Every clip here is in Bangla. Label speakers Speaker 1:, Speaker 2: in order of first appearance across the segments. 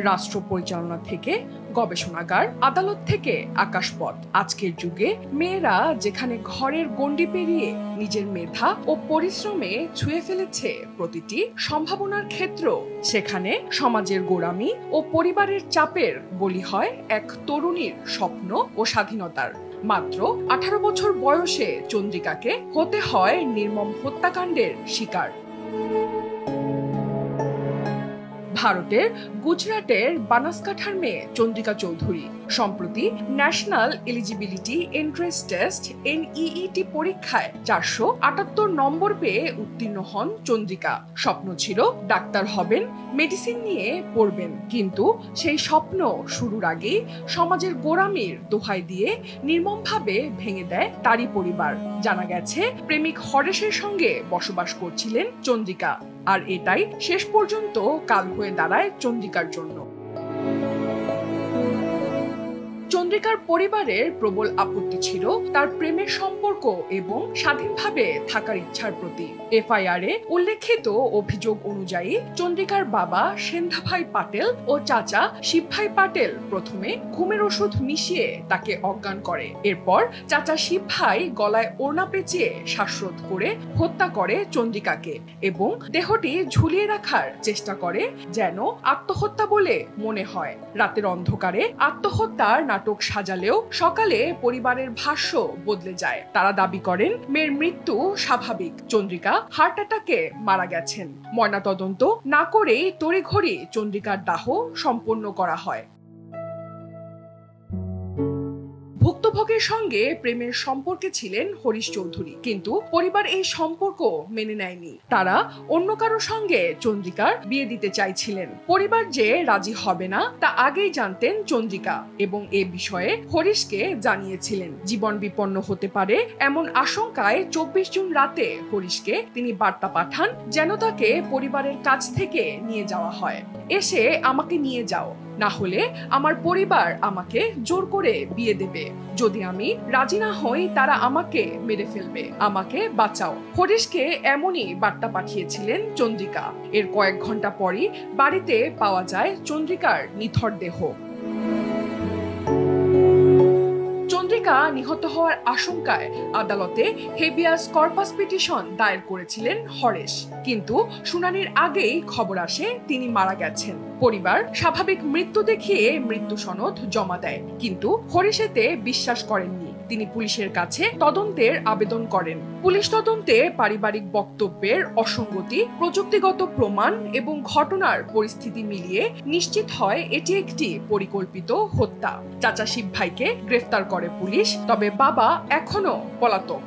Speaker 1: রাষ্ট্র পরিচালনা থেকে গবেষণাগার, আদালত থেকে আকাশপথ, আজকের যুগে মেয়েরা যেখানে ঘরের গণ্ডি পেরিয়ে নিজের মেধা ও পরিশ্রমে ছুঁয়ে ফেলেছে প্রতিটি সম্ভাবনার ক্ষেত্র, সেখানে সমাজের গোঁড়ামি ও পরিবারের চাপের বলি হয় এক তরুণীর স্বপ্ন ও স্বাধীনতার। মাত্র 18 বছর বয়সে চন্দ্রিকাকে হতে হয় নির্মম হত্যাকাণ্ডের শিকার। ভারতের গুজরাটের বানাসকাঠার মেয়ে চন্দ্রিকা চৌধুরী সম্প্রতি national eligibility entrance test NEET পরীক্ষায় 478 নম্বর পেয়ে উত্তীর্ণ হন চন্দ্রিকা। স্বপ্ন ছিল ডাক্তার হবেন, মেডিসিন নিয়ে পড়বেন, কিন্তু সেই স্বপ্ন শুরুর আগেই সমাজের গোঁড়ামির দোহাই দিয়ে নির্মমভাবে ভেঙে দেয় তারই পরিবার। জানা গেছে প্রেমিক হরেশের সঙ্গে বসবাস করছিলেন চন্দ্রিকা, আর এটাই শেষ পর্যন্ত কাল হয়ে দাঁড়ায় চন্দ্রিকার জন্য। চন্দ্রিকার পরিবারের প্রবল আপত্তি ছিল তার প্রেমের সম্পর্ক এবং স্বাধীনভাবে থাকার ইচ্ছার প্রতি। FIR এ উল্লেখিত অভিযোগ অনুযায়ী চন্দ্রিকার বাবা সেন্ধাভাই পাটেল ও চাচা শিবভাই পাটেল প্রথমে ঘুমের ওষুধ মিশিয়ে তাকে অজ্ঞান করে। এরপর চাচা শিবভাই গলায় ওড়না পেঁচিয়ে শ্বাসরোধ করে হত্যা করে চন্দ্রিকাকে এবং দেহটি ঝুলিয়ে রাখার চেষ্টা করে যেন আত্মহত্যা বলে মনে হয়। রাতের অন্ধকারে আত্মহত্যার নাটক সাজালেও সকালে পরিবারের ভাষ্য বদলে যায়। তারা দাবি করেন মেয়ের মৃত্যু স্বাভাবিক, চন্দ্রিকা হার্ট অ্যাটাকে মারা গেছেন। ময়নাতদন্ত না করেই তড়িঘড়ি চন্দ্রিকার দাহ সম্পন্ন করা হয়। ভুক্তভোগের সঙ্গে প্রেমের সম্পর্কে ছিলেন হরিশ চৌধুরী, কিন্তু পরিবার এই সম্পর্ক মেনে নেয়নি। তারা অন্য কারো সঙ্গে চন্দ্রিকার বিয়ে দিতে চাইছিলেন। পরিবার যে রাজি হবে না তা আগেই জানতেন চন্দ্রিকা এবং এ বিষয়ে হরিশকে জানিয়েছিলেন। জীবন বিপন্ন হতে পারে এমন আশঙ্কায় 24 জুন রাতে হরিশকে তিনি বার্তা পাঠান যেন তাকে পরিবারের কাছ থেকে নিয়ে যাওয়া হয়। এসে আমাকে নিয়ে যাও, না হলে আমার পরিবার আমাকে জোর করে বিয়ে দেবে। যদি আমি রাজি না হই তারা আমাকে মেরে ফেলবে, আমাকে বাঁচাও। হরিশকে এমনই বার্তা পাঠিয়েছিলেন চন্দ্রিকা। এর কয়েক ঘন্টা পরই বাড়িতে পাওয়া যায় চন্দ্রিকার নিথর দেহ। চন্দ্রিকা নিহত হওয়ার আশঙ্কায় আদালতে হেবিয়াস কর্পাস পিটিশন দায়ের করেছিলেন হরেশ, কিন্তু শুনানির আগেই খবর আসে তিনি মারা গেছেন। পরিবার স্বাভাবিক মৃত্যু দেখিয়ে মৃত্যু সনদ জমা দেয়, কিন্তু হরিশ এতে বিশ্বাস করেননি। তিনি পুলিশের কাছে তদন্তের আবেদন করেন। পুলিশ তদন্তে পারিবারিক বক্তব্যের অসঙ্গতি, প্রযুক্তিগত প্রমাণ এবং ঘটনার পরিস্থিতি মিলিয়ে নিশ্চিত হয় এটি একটি পরিকল্পিত হত্যা। চাচা শিবভাইকে গ্রেফতার করে পুলিশ, তবে বাবা এখনো পলাতক।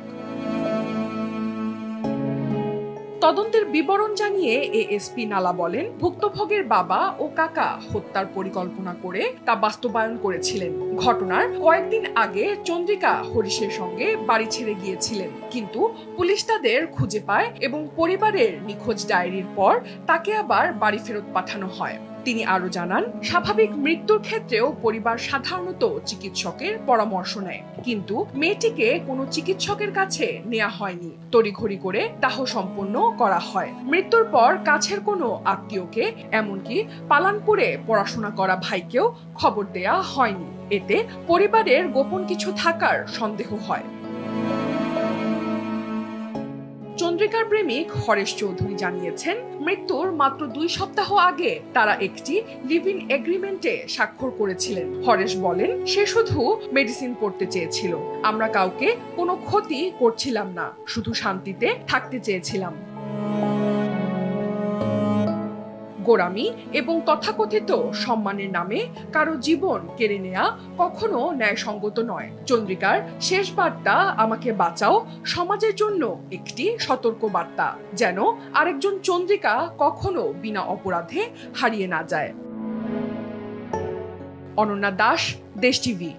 Speaker 1: তদন্তের বিবরণ জানিয়ে ASP নালা বলেন, ভুক্তভোগের বাবা ও কাকা হত্যার পরিকল্পনা করে তা বাস্তবায়ন করেছিলেন। ঘটনার কয়েকদিন আগে চন্দ্রিকা হরিশের সঙ্গে বাড়ি ছেড়ে গিয়েছিলেন, কিন্তু পুলিশ তাদের খুঁজে পায় এবং পরিবারের নিখোঁজ ডায়েরির পর তাকে আবার বাড়ি ফেরত পাঠানো হয়। তিনি আরো জানান, স্বাভাবিক মৃত্যুর ক্ষেত্রেও পরিবার সাধারণত চিকিৎসকের পরামর্শ নেয়, কিন্তু মেয়েটিকে কোনো চিকিৎসকের কাছে নেওয়া হয়নি। তড়িঘড়ি করে দাহ সম্পন্ন করা হয়। মৃত্যুর পর কাছের কোনো আত্মীয়কে, এমনকি পালানপুরে পড়াশোনা করা ভাইকেও খবর দেয়া হয়নি। এতে পরিবারের গোপন কিছু থাকার সন্দেহ হয়। চন্দ্রিকার প্রেমিক হরেশ চৌধুরী জানিয়েছেন, মৃত্যুর মাত্র 2 সপ্তাহ আগে তারা একটি লিভ ইন এগ্রিমেন্টে স্বাক্ষর করেছিলেন। হরেশ বলেন, সে শুধু মেডিসিন পড়তে চেয়েছিল, আমরা কাউকে কোনো ক্ষতি করছিলাম না, শুধু শান্তিতে থাকতে চেয়েছিলাম। গোঁড়ামি এবং তথাকথিত সম্মানের নামে কারো জীবন কেড়ে নেয়া কখনো ন্যায়সঙ্গত নয়। চন্দ্রিকার শেষ বার্তা আমাকে বাঁচাও সমাজের জন্য একটি সতর্ক বার্তা, যেন আরেকজন চন্দ্রিকা কখনো বিনা অপরাধে হারিয়ে না যায়। অনন্যা দাস, দেশ টিভি।